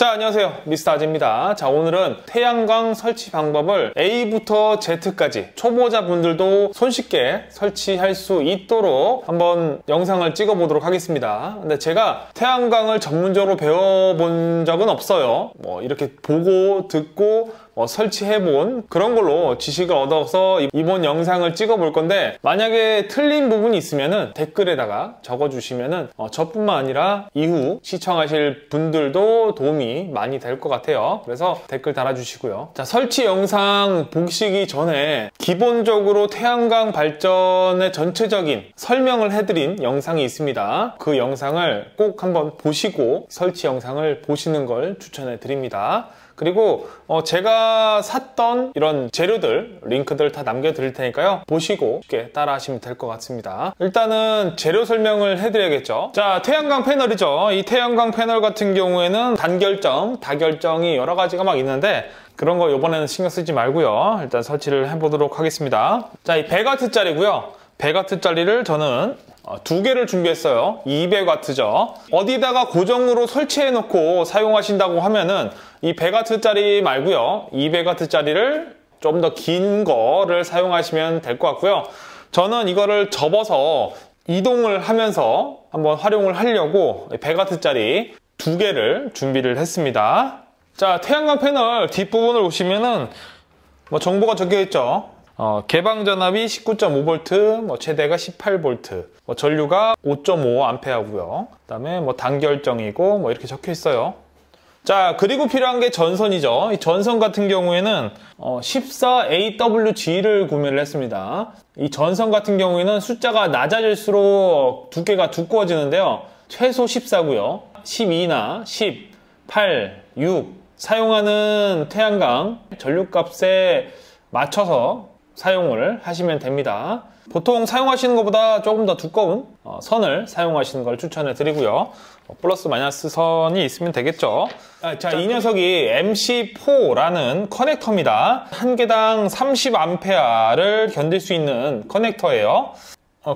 자, 안녕하세요. 미스터 아재입니다. 자, 오늘은 태양광 설치 방법을 A부터 Z까지 초보자분들도 손쉽게 설치할 수 있도록 한번 영상을 찍어 보도록 하겠습니다. 근데 제가 태양광을 전문적으로 배워본 적은 없어요. 이렇게 보고 듣고 설치해본 그런 걸로 지식을 얻어서 이번 영상을 찍어 볼 건데, 만약에 틀린 부분이 있으면은 댓글에다가 적어주시면은 저뿐만 아니라 이후 시청하실 분들도 도움이 많이 될 것 같아요. 그래서 댓글 달아주시고요. 자, 설치 영상 보시기 전에 기본적으로 태양광 발전의 전체적인 설명을 해드린 영상이 있습니다. 그 영상을 꼭 한번 보시고 설치 영상을 보시는 걸 추천해 드립니다. 그리고 제가 샀던 이런 재료들 링크들 다 남겨드릴 테니까요, 보시고 쉽게 따라 하시면 될 것 같습니다. 일단은 재료 설명을 해드려야겠죠. 자, 태양광 패널이죠. 이 태양광 패널 같은 경우에는 단결정, 다결정이 여러 가지가 막 있는데 그런 거 이번에는 신경 쓰지 말고요, 일단 설치를 해보도록 하겠습니다. 자, 이 100W짜리고요 100W짜리를 저는 2개를 준비했어요. 200W죠. 어디다가 고정으로 설치해 놓고 사용하신다고 하면은 이 100W짜리 말고요 200W짜리를 좀 더 긴 거를 사용하시면 될 것 같고요. 저는 이거를 접어서 이동을 하면서 한번 활용을 하려고 100W짜리 2개를 준비를 했습니다. 자, 태양광 패널 뒷부분을 보시면은 정보가 적혀 있죠. 개방 전압이 19.5V, 최대가 18V, 전류가 5.5A고요. 그다음에 단결정이고 이렇게 적혀 있어요. 자, 그리고 필요한 게 전선이죠. 이 전선 같은 경우에는 14AWG를 구매를 했습니다. 이 전선 같은 경우에는 숫자가 낮아질수록 두께가 두꺼워지는데요. 최소 14고요. 12나 10, 8, 6 사용하는 태양광 전류값에 맞춰서 사용을 하시면 됩니다. 보통 사용하시는 것보다 조금 더 두꺼운 선을 사용하시는 걸 추천해 드리고요. 플러스 마이너스 선이 있으면 되겠죠. 자, 이 녀석이 MC4라는 커넥터입니다. 한 개당 30A를 견딜 수 있는 커넥터예요.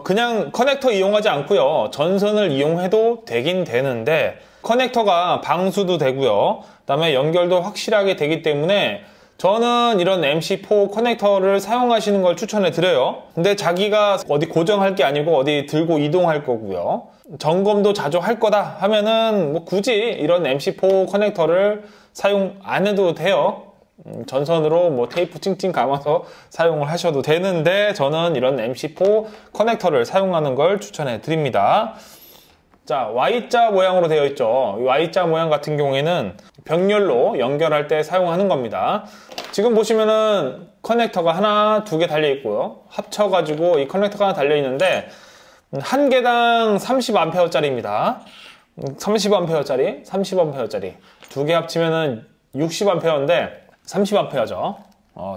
그냥 커넥터 이용하지 않고요, 전선을 이용해도 되긴 되는데 커넥터가 방수도 되고요, 그 다음에 연결도 확실하게 되기 때문에 저는 이런 MC4 커넥터를 사용하시는 걸 추천해 드려요. 근데 자기가 어디 고정할 게 아니고 어디 들고 이동할 거고요, 점검도 자주 할 거다 하면은 굳이 이런 MC4 커넥터를 사용 안 해도 돼요. 전선으로 테이프 찡찡 감아서 사용을 하셔도 되는데 저는 이런 MC4 커넥터를 사용하는 걸 추천해 드립니다. 자, Y자 모양으로 되어 있죠. 이 Y자 모양 같은 경우에는 병렬로 연결할 때 사용하는 겁니다. 지금 보시면은 커넥터가 하나, 2개 달려 있고요. 합쳐가지고 이 커넥터가 하나 달려 있는데 한 개당 30A짜리입니다. 30A짜리, 30A짜리 2개 합치면은 60A인데 30A죠.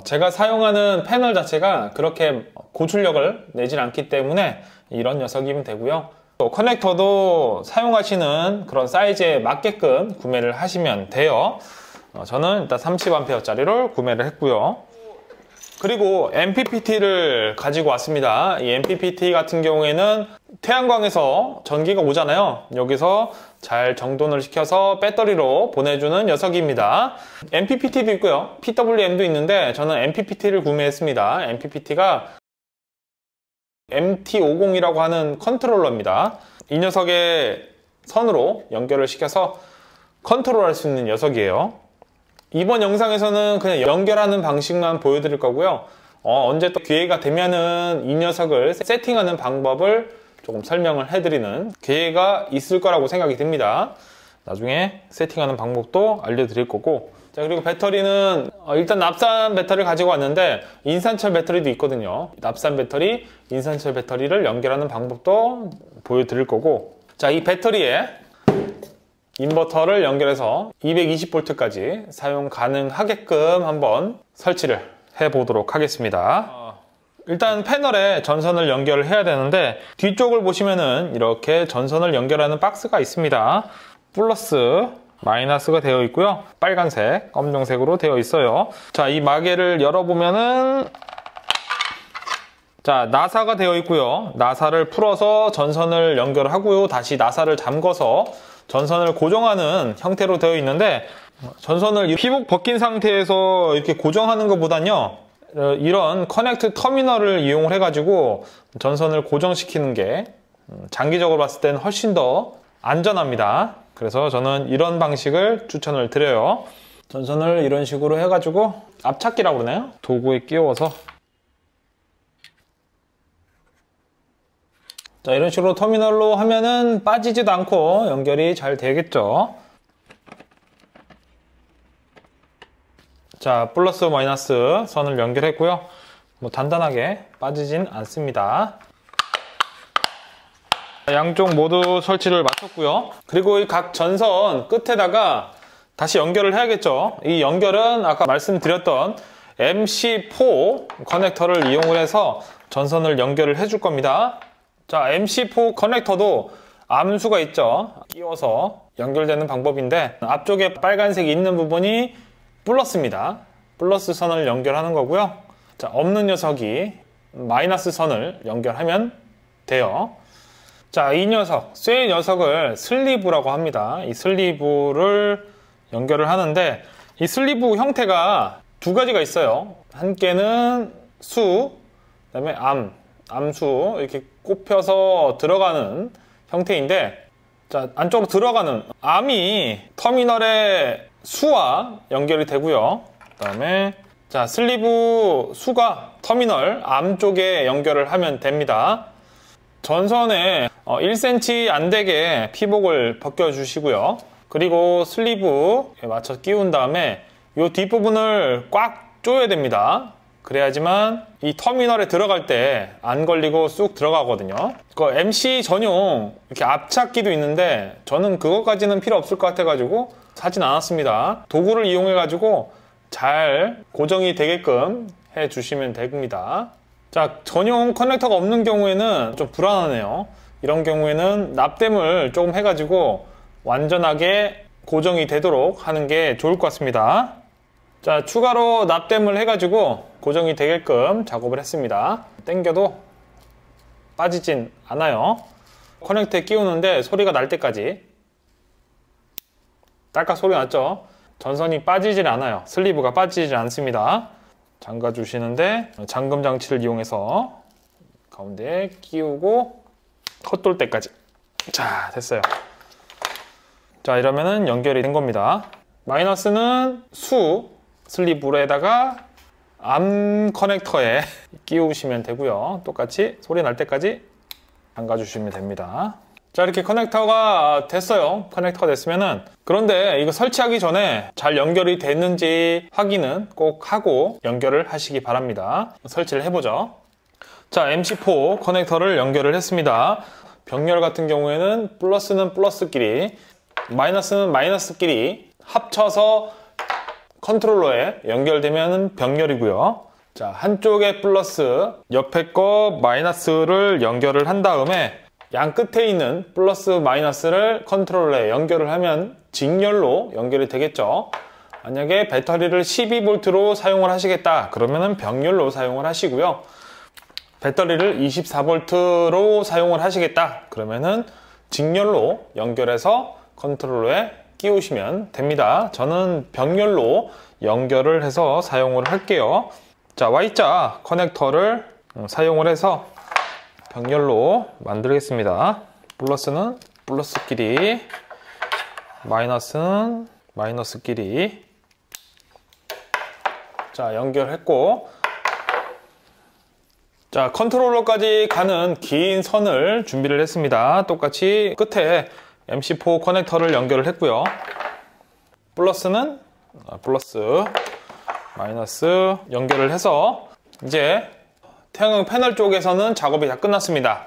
제가 사용하는 패널 자체가 그렇게 고출력을 내질 않기 때문에 이런 녀석이면 되고요. 커넥터도 사용하시는 그런 사이즈에 맞게끔 구매를 하시면 돼요. 저는 일단 30A짜리를 구매를 했고요. 그리고 MPPT를 가지고 왔습니다. 이 MPPT 같은 경우에는 태양광에서 전기가 오잖아요. 여기서 잘 정돈을 시켜서 배터리로 보내주는 녀석입니다. MPPT도 있고요, PWM도 있는데 저는 MPPT를 구매했습니다. MPPT가 MT50이라고 하는 컨트롤러입니다. 이 녀석의 선으로 연결을 시켜서 컨트롤할 수 있는 녀석이에요. 이번 영상에서는 그냥 연결하는 방식만 보여드릴 거고요. 언제 또 기회가 되면은 이 녀석을 세팅하는 방법을 조금 설명을 해드리는 기회가 있을 거라고 생각이 듭니다. 나중에 세팅하는 방법도 알려드릴 거고. 자, 그리고 배터리는 일단 납산 배터리를 가지고 왔는데 인산철 배터리도 있거든요. 납산 배터리, 인산철 배터리를 연결하는 방법도 보여드릴 거고. 자, 이 배터리에 인버터를 연결해서 220V까지 사용 가능하게끔 한번 설치를 해 보도록 하겠습니다. 일단 패널에 전선을 연결을 해야 되는데 뒤쪽을 보시면은 이렇게 전선을 연결하는 박스가 있습니다. 플러스 마이너스가 되어 있고요, 빨간색, 검정색으로 되어 있어요. 자, 이 마개를 열어보면은 자, 나사가 되어 있고요. 나사를 풀어서 전선을 연결하고요, 다시 나사를 잠궈서 전선을 고정하는 형태로 되어 있는데, 전선을 피복 벗긴 상태에서 이렇게 고정하는 것보단요, 이런 커넥트 터미널을 이용을 해가지고 전선을 고정시키는 게 장기적으로 봤을 때는 훨씬 더 안전합니다. 그래서 저는 이런 방식을 추천을 드려요. 전선을 이런 식으로 해가지고 앞찾기라고 그러나요? 도구에 끼워서, 자, 이런 식으로 터미널로 하면은 빠지지도 않고 연결이 잘 되겠죠. 자, 플러스 마이너스 선을 연결했고요. 뭐 단단하게 빠지진 않습니다. 양쪽 모두 설치를 마쳤고요. 그리고 이 각 전선 끝에다가 다시 연결을 해야겠죠. 이 연결은 아까 말씀드렸던 MC4 커넥터를 이용을 해서 전선을 연결을 해줄 겁니다. 자, MC4 커넥터도 암수가 있죠. 끼워서 연결되는 방법인데, 앞쪽에 빨간색이 있는 부분이 플러스입니다. 플러스 선을 연결하는 거고요. 자, 없는 녀석이 마이너스 선을 연결하면 돼요. 자, 이 녀석, 쇠 녀석을 슬리브라고 합니다. 이 슬리브를 연결을 하는데, 이 슬리브 형태가 두 가지가 있어요. 한 개는 수, 그 다음에 암수, 이렇게 꼽혀서 들어가는 형태인데, 자, 안쪽으로 들어가는 암이 터미널의 수와 연결이 되고요. 그 다음에 자, 슬리브 수가 터미널 암 쪽에 연결을 하면 됩니다. 전선에 1cm 안 되게 피복을 벗겨 주시고요. 그리고 슬리브에 맞춰 끼운 다음에 이 뒷부분을 꽉 조여야 됩니다. 그래야지만 이 터미널에 들어갈 때 안 걸리고 쑥 들어가거든요. 그 MC 전용 이렇게 앞찾기도 있는데, 저는 그것까지는 필요 없을 것 같아가지고 사진 않았습니다. 도구를 이용해가지고 잘 고정이 되게끔 해주시면 됩니다. 자, 전용 커넥터가 없는 경우에는 좀 불안하네요. 이런 경우에는 납땜을 조금 해가지고 완전하게 고정이 되도록 하는 게 좋을 것 같습니다. 자, 추가로 납땜을 해가지고 고정이 되게끔 작업을 했습니다. 당겨도 빠지진 않아요. 커넥터에 끼우는데 소리가 날 때까지, 딸깍 소리 났죠? 전선이 빠지질 않아요. 슬리브가 빠지질 않습니다. 잠가 주시는데, 잠금 장치를 이용해서 가운데에 끼우고 헛돌 때까지. 자, 됐어요. 자, 이러면은 연결이 된 겁니다. 마이너스는 수 슬리브에다가 암 커넥터에 끼우시면 되고요. 똑같이 소리 날 때까지 잠가 주시면 됩니다. 자, 이렇게 커넥터가 됐어요. 커넥터가 됐으면은, 그런데 이거 설치하기 전에 잘 연결이 됐는지 확인은 꼭 하고 연결을 하시기 바랍니다. 설치를 해보죠. 자, MC4 커넥터를 연결을 했습니다. 병렬 같은 경우에는 플러스는 플러스끼리, 마이너스는 마이너스끼리 합쳐서 컨트롤러에 연결되면 병렬이고요. 자, 한쪽에 플러스, 옆에 거 마이너스를 연결을 한 다음에 양 끝에 있는 플러스 마이너스를 컨트롤러에 연결을 하면 직렬로 연결이 되겠죠. 만약에 배터리를 12V로 사용을 하시겠다 그러면은 병렬로 사용을 하시고요. 배터리를 24V로 사용을 하시겠다 그러면은 직렬로 연결해서 컨트롤러에 끼우시면 됩니다. 저는 병렬로 연결을 해서 사용을 할게요. 자, Y자 커넥터를 사용을 해서 병렬로 만들겠습니다. 플러스는 플러스끼리, 마이너스는 마이너스끼리. 자, 연결했고, 자, 컨트롤러까지 가는 긴 선을 준비를 했습니다. 똑같이 끝에 MC4 커넥터를 연결을 했고요. 플러스는 플러스, 마이너스 연결을 해서 이제 태양광 패널 쪽에서는 작업이 다 끝났습니다.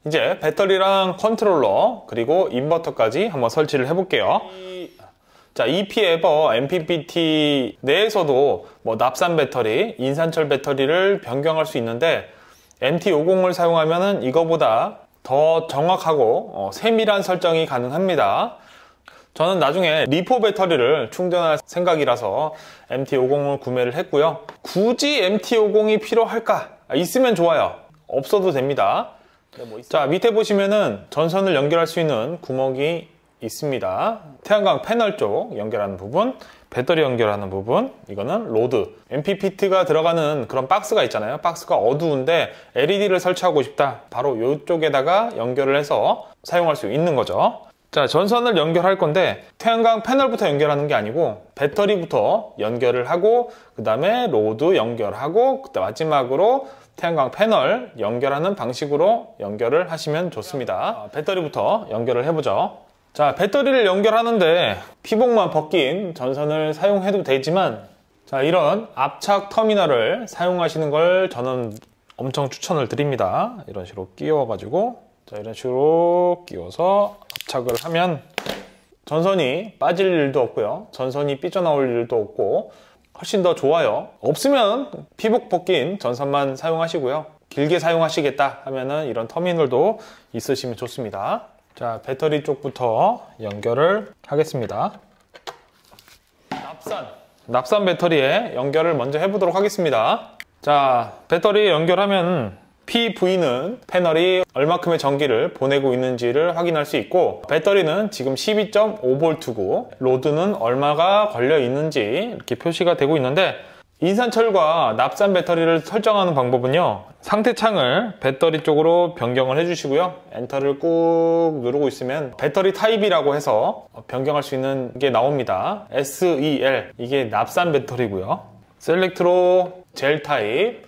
이제 배터리랑 컨트롤러 그리고 인버터까지 한번 설치를 해볼게요. 자, EP에버 MPPT 내에서도 뭐 납산 배터리, 인산철 배터리를 변경할 수 있는데, MT50을 사용하면 이거보다 더 정확하고 세밀한 설정이 가능합니다. 저는 나중에 리포 배터리를 충전할 생각이라서 MT50을 구매를 했고요. 굳이 MT50이 필요할까? 있으면 좋아요. 없어도 됩니다. 자, 밑에 보시면은 전선을 연결할 수 있는 구멍이 있습니다. 태양광 패널 쪽 연결하는 부분, 배터리 연결하는 부분, 이거는 로드. MPPT가 들어가는 그런 박스가 있잖아요. 박스가 어두운데 LED를 설치하고 싶다. 바로 이쪽에다가 연결을 해서 사용할 수 있는 거죠. 자, 전선을 연결할 건데 태양광 패널부터 연결하는 게 아니고 배터리부터 연결을 하고 그 다음에 로드 연결하고 그다음 마지막으로 태양광 패널 연결하는 방식으로 연결을 하시면 좋습니다. 배터리부터 연결을 해보죠. 자, 배터리를 연결하는데 피복만 벗긴 전선을 사용해도 되지만 자, 이런 압착 터미널을 사용하시는 걸 저는 엄청 추천을 드립니다. 이런 식으로 끼워 가지고 자, 이런 식으로 끼워서 압착을 하면 전선이 빠질 일도 없고요, 전선이 삐져나올 일도 없고 훨씬 더 좋아요. 없으면 피복 벗긴 전선만 사용하시고요, 길게 사용하시겠다 하면은 이런 터미널도 있으시면 좋습니다. 자, 배터리 쪽부터 연결을 하겠습니다. 납산 배터리에 연결을 먼저 해보도록 하겠습니다. 자, 배터리 연결하면 PV는 패널이 얼마큼의 전기를 보내고 있는지를 확인할 수 있고 배터리는 지금 12.5V고 로드는 얼마가 걸려 있는지 이렇게 표시가 되고 있는데 인산철과 납산 배터리를 설정하는 방법은요, 상태창을 배터리 쪽으로 변경을 해주시고요, 엔터를 꾹 누르고 있으면 배터리 타입이라고 해서 변경할 수 있는 게 나옵니다. SEL, 이게 납산 배터리고요, 셀렉트로 젤 타입,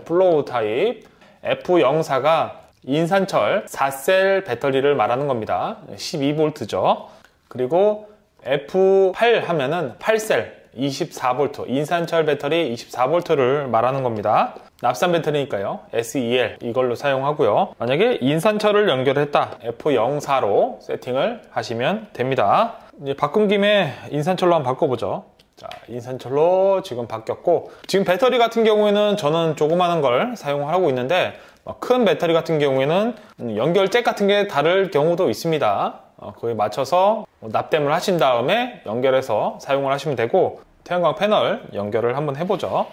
플로우 타입, F04가 인산철 4셀 배터리를 말하는 겁니다. 12V죠. 그리고 F8 하면은 8셀 24V, 인산철 배터리 24V를 말하는 겁니다. 납산 배터리니까요, SEL 이걸로 사용하고요. 만약에 인산철을 연결했다, F04로 세팅을 하시면 됩니다. 이제 바꾼 김에 인산철로 한번 바꿔보죠. 자, 인산철로 지금 바뀌었고 지금 배터리 같은 경우에는 저는 조그마한 걸 사용하고 있는데 큰 배터리 같은 경우에는 연결 잭 같은 게 다를 경우도 있습니다. 그에 맞춰서 납땜을 하신 다음에 연결해서 사용을 하시면 되고 태양광 패널 연결을 한번 해보죠.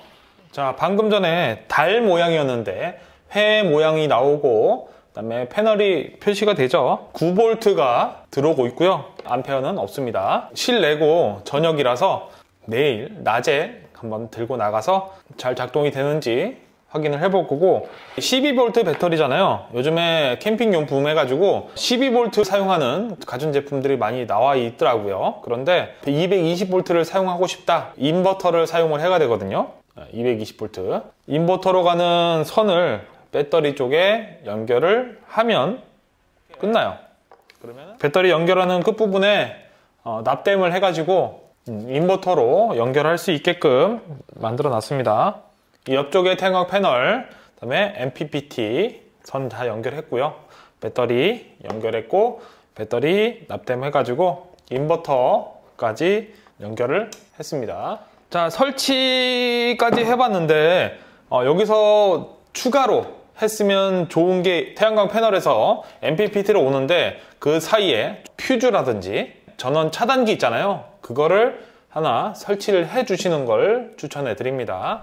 자, 방금 전에 달 모양이었는데 회 모양이 나오고 그 다음에 패널이 표시가 되죠. 9V가 들어오고 있고요, 암페어는 없습니다. 실내고 저녁이라서 내일 낮에 한번 들고 나가서 잘 작동이 되는지 확인을 해볼 거고 12V 배터리잖아요. 요즘에 캠핑용품 해가지고 12V 사용하는 가전제품들이 많이 나와 있더라고요. 그런데 220V를 사용하고 싶다, 인버터를 사용을 해야 되거든요. 220V 인버터로 가는 선을 배터리 쪽에 연결을 하면 끝나요. 그러면 배터리 연결하는 끝부분에 납땜을 해가지고 인버터로 연결할 수 있게끔 만들어 놨습니다. 이 옆쪽에 태양광 패널, 그 다음에 MPPT 선 다 연결했고요, 배터리 연결했고 배터리 납땜 해가지고 인버터까지 연결을 했습니다. 자, 설치까지 해봤는데 여기서 추가로 했으면 좋은 게 태양광 패널에서 MPPT로 오는데 그 사이에 퓨즈라든지 전원 차단기 있잖아요, 그거를 하나 설치를 해 주시는 걸 추천해 드립니다.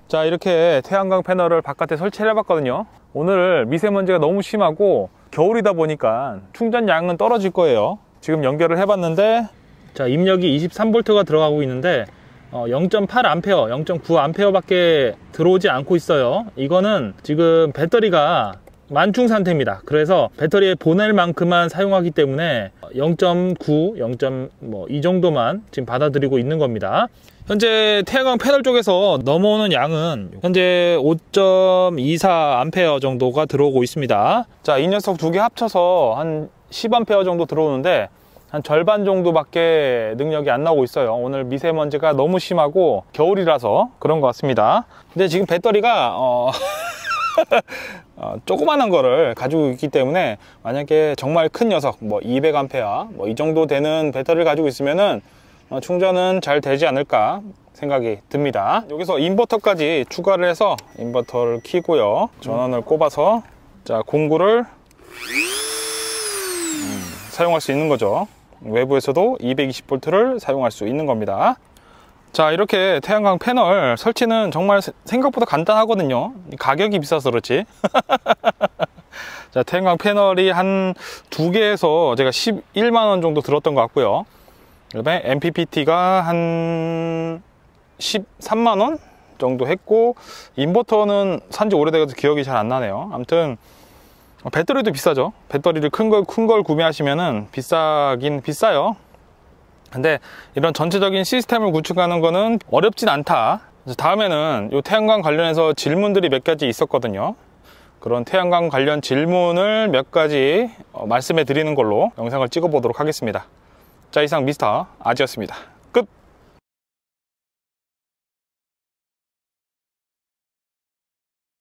자, 이렇게 태양광 패널을 바깥에 설치를 해봤거든요. 오늘 미세먼지가 너무 심하고 겨울이다 보니까 충전량은 떨어질 거예요. 지금 연결을 해봤는데 자, 입력이 23V가 들어가고 있는데 0.8A, 0.9A 밖에 들어오지 않고 있어요. 이거는 지금 배터리가 만충 상태입니다. 그래서 배터리에 보낼 만큼만 사용하기 때문에 0.9, 0. 이 정도만 지금 받아들이고 있는 겁니다. 현재 태양광 패널 쪽에서 넘어오는 양은 현재 5.24A 정도가 들어오고 있습니다. 자, 이 녀석 두 개 합쳐서 한 10A 정도 들어오는데 한 절반 정도밖에 능력이 안 나오고 있어요. 오늘 미세먼지가 너무 심하고 겨울이라서 그런 것 같습니다. 근데 지금 배터리가 조그만한 거를 가지고 있기 때문에 만약에 정말 큰 녀석 200A 이 정도 되는 배터리를 가지고 있으면은 충전은 잘 되지 않을까 생각이 듭니다. 여기서 인버터까지 추가를 해서 인버터를 켜고요, 전원을 꼽아서 자, 공구를 사용할 수 있는 거죠. 외부에서도 220V를 사용할 수 있는 겁니다. 자, 이렇게 태양광 패널 설치는 정말 생각보다 간단하거든요. 가격이 비싸서 그렇지. 자, 태양광 패널이 한 2개에서 제가 11만원 정도 들었던 것 같고요. 그 다음에 MPPT가 한 13만원 정도 했고, 인버터는 산지 오래돼서 기억이 잘 안 나네요. 아무튼 배터리도 비싸죠. 배터리를 큰 걸 구매하시면은 비싸긴 비싸요. 근데 이런 전체적인 시스템을 구축하는 거는 어렵진 않다. 다음에는 이 태양광 관련해서 질문들이 몇 가지 있었거든요. 그런 태양광 관련 질문을 몇 가지 말씀해 드리는 걸로 영상을 찍어 보도록 하겠습니다. 자, 이상 미스터 아지였습니다.